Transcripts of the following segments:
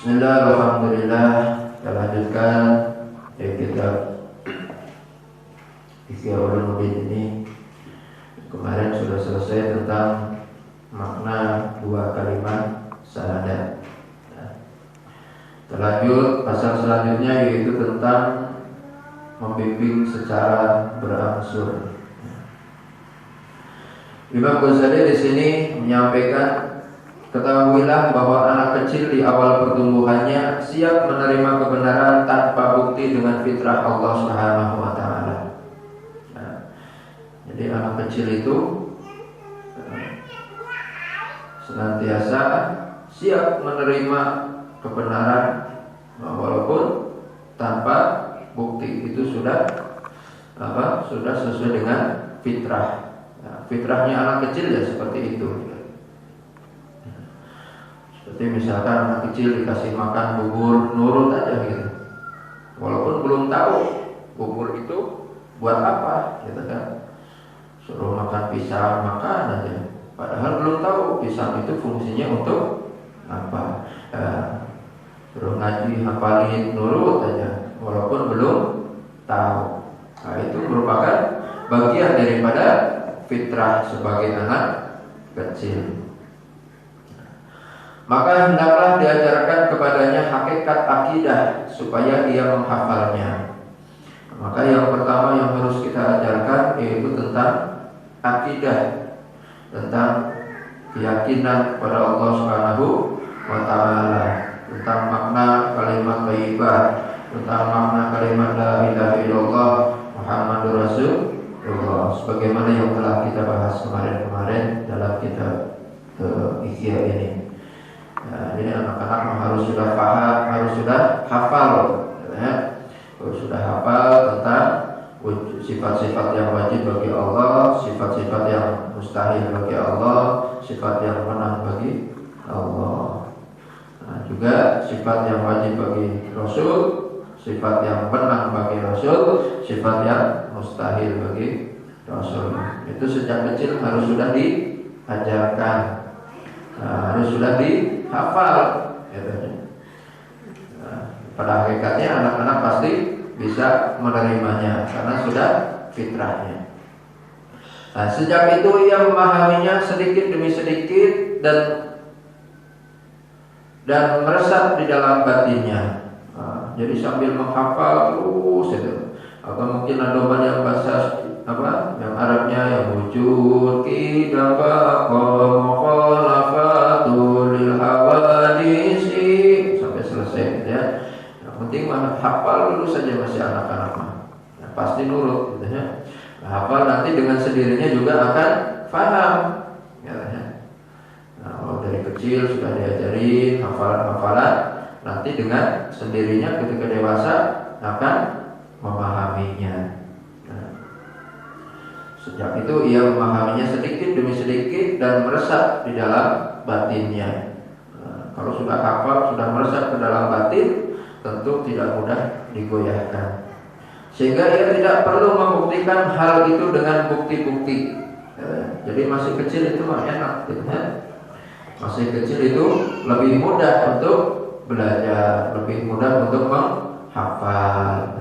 Bismillah, alhamdulillah. Kita lanjutkan kitab Ihya Ulumuddin ini. Kemarin sudah selesai tentang makna dua kalimat syahadat. Terlanjut pasal selanjutnya, yaitu tentang membimbing secara berangsur. Imam Ghazali di sini menyampaikan, ketahuilah bahwa anak kecil di awal pertumbuhannya siap menerima kebenaran tanpa bukti dengan fitrah Allah Subhanahu wa taala. Jadi anak kecil itu senantiasa siap menerima kebenaran walaupun tanpa bukti. Itu sudah sesuai dengan fitrah. Fitrahnya anak kecil ya seperti itu. Seperti misalkan anak kecil dikasih makan bubur, nurut aja gitu. Walaupun belum tahu bubur itu buat apa, gitu kan. Suruh makan pisang, makan aja. Padahal belum tahu pisang itu fungsinya untuk apa. Suruh ngaji, hafalin, nurut aja. Walaupun belum tahu. Nah, itu merupakan bagian daripada fitrah sebagai anak kecil. Maka hendaklah diajarkan kepadanya hakikat akidah supaya dia menghafalnya. Maka yang pertama yang harus kita ajarkan yaitu tentang akidah, tentang keyakinan kepada Allah Subhanahu wa taala, tentang makna kalimat thayyibah, tentang makna kalimat la ilaha illallah Muhammadur Rasulullah, sebagaimana yang telah kita bahas kemarin dalam kitab Ihya ini. Nah, ini anak-anak harus sudah paham, harus sudah hafal, ya. Harus sudah hafal tentang sifat-sifat yang wajib bagi Allah, sifat-sifat yang mustahil bagi Allah, sifat yang menang bagi Allah. Nah, juga sifat yang wajib bagi Rasul, sifat yang menang bagi Rasul, sifat yang mustahil bagi Rasul. Itu sejak kecil harus sudah diajarkan, harus sudah dihafal. Pada hakikatnya anak-anak pasti bisa menerimanya karena sudah fitrahnya. Nah, sejak itu ia memahaminya sedikit demi sedikit dan meresap di dalam batinnya. Jadi sambil menghafal terus itu. Atau mungkin ada yang bahasa yang Arabnya yang wujud kidafa mukhalafatul lil hawadisi sampai selesai ya. Yang penting hafal dulu saja masih anak-anak ya, pasti nurut gitu ya. Hafal nanti dengan sendirinya juga akan paham ya. Nah, kalau dari kecil sudah diajarin hafalan-hafalan, nanti dengan sendirinya ketika dewasa akan memahaminya. Sejak itu ia memahaminya sedikit demi sedikit dan meresap di dalam batinnya. Kalau sudah hafal, sudah meresap ke dalam batin, tentu tidak mudah digoyahkan. Sehingga ia tidak perlu membuktikan hal itu dengan bukti-bukti. Jadi masih kecil itu mah enak, gitu, ya. Masih kecil itu lebih mudah untuk belajar, lebih mudah untuk menghafal.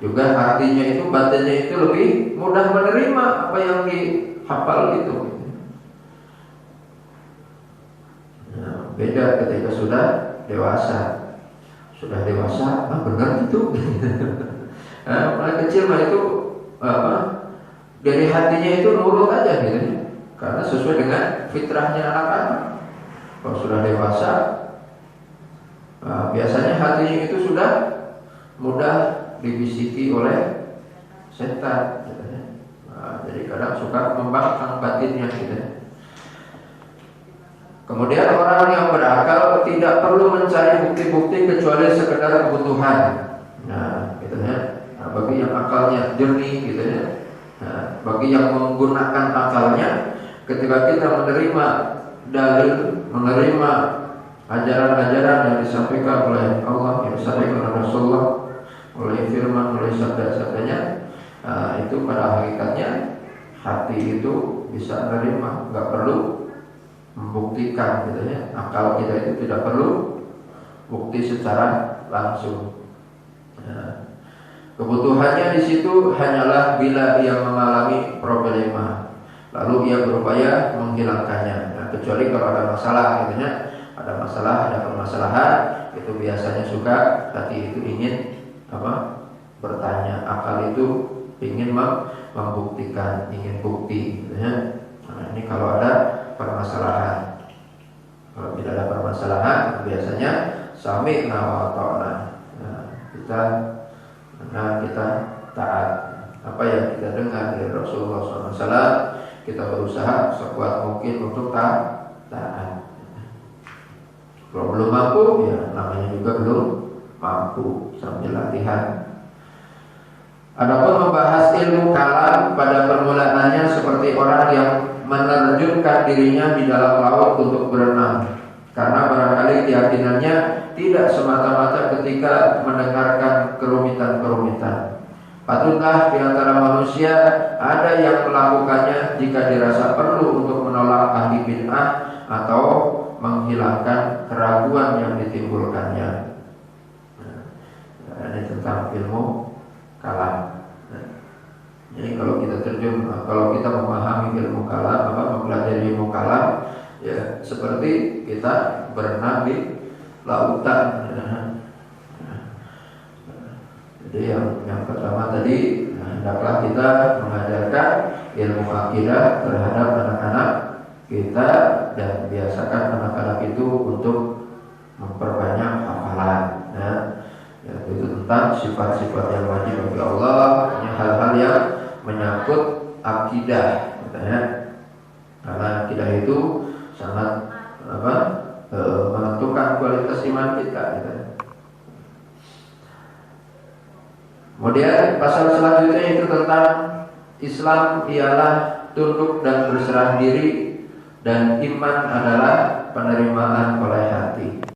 Juga artinya itu, batinnya itu lebih mudah menerima apa yang dihafal itu. Nah, beda ketika sudah dewasa. Sudah dewasa, benar itu. Mulai kecil mah itu dari hatinya itu nurut aja gitu. Karena sesuai dengan fitrahnya anak-anak. Kalau sudah dewasa, biasanya hatinya itu sudah mudah dibisiki oleh setan gitu ya. Jadi kadang suka membangkang batinnya gitu. Kemudian orang yang berakal tidak perlu mencari bukti-bukti kecuali sekedar kebutuhan. Nah, gitu ya. Bagi yang akalnya jernih gitu ya. Bagi yang menggunakan akalnya, ketika kita menerima dalil, menerima ajaran-ajaran yang disampaikan oleh Allah, yang disampaikan oleh Rasulullah, oleh firman, oleh sabda-sabdanya, itu pada hakikatnya hati itu bisa menerima, nggak perlu membuktikan gitu ya. Akal kita itu tidak perlu bukti secara langsung. Nah, kebutuhannya di situ hanyalah bila ia mengalami problema, lalu ia berupaya menghilangkannya. Nah, kecuali kalau ada masalah, gitu ya, ada masalah, ada permasalahan, itu biasanya suka hati itu ingin bertanya, akal itu ingin membuktikan, ingin bukti, gitu ya. Nah, ini kalau ada permasalahan. Kalau tidak ada permasalahan, biasanya sami'na wa ata'na. Nah, kita taat. Apa yang kita dengar dari Rasulullah SAW, kita berusaha sekuat mungkin untuk taat. Kalau belum mampu, ya namanya juga belum mampu, sambil latihan. Adapun membahas ilmu kalam pada permulaannya seperti orang yang menerjunkan dirinya di dalam laut untuk berenang, karena barangkali keyakinannya tidak semata-mata ketika mendengarkan kerumitan-kerumitan. Patutlah di antara manusia ada yang melakukannya jika dirasa perlu untuk menolak ahli bid'ah atau menghilangkan keraguan yang ditimbulkannya. Nah, ini tentang ilmu kalam. Jadi kalau kita kalau kita memahami ilmu kalam, mempelajari ilmu kalam, ya seperti kita berenang di lautan. Jadi yang pertama tadi, hendaklah kita mengajarkan ilmu akidah terhadap anak-anak kita dan biasakan anak-anak itu untuk memperbanyak hafalan. Itu tentang sifat-sifat yang wajib bagi Allah, hal-hal yang menyangkut akidah, katanya. Karena akidah itu sangat menentukan kualitas iman kita. Kemudian pasal selanjutnya itu tentang Islam ialah tunduk dan berserah diri, dan iman adalah penerimaan oleh hati.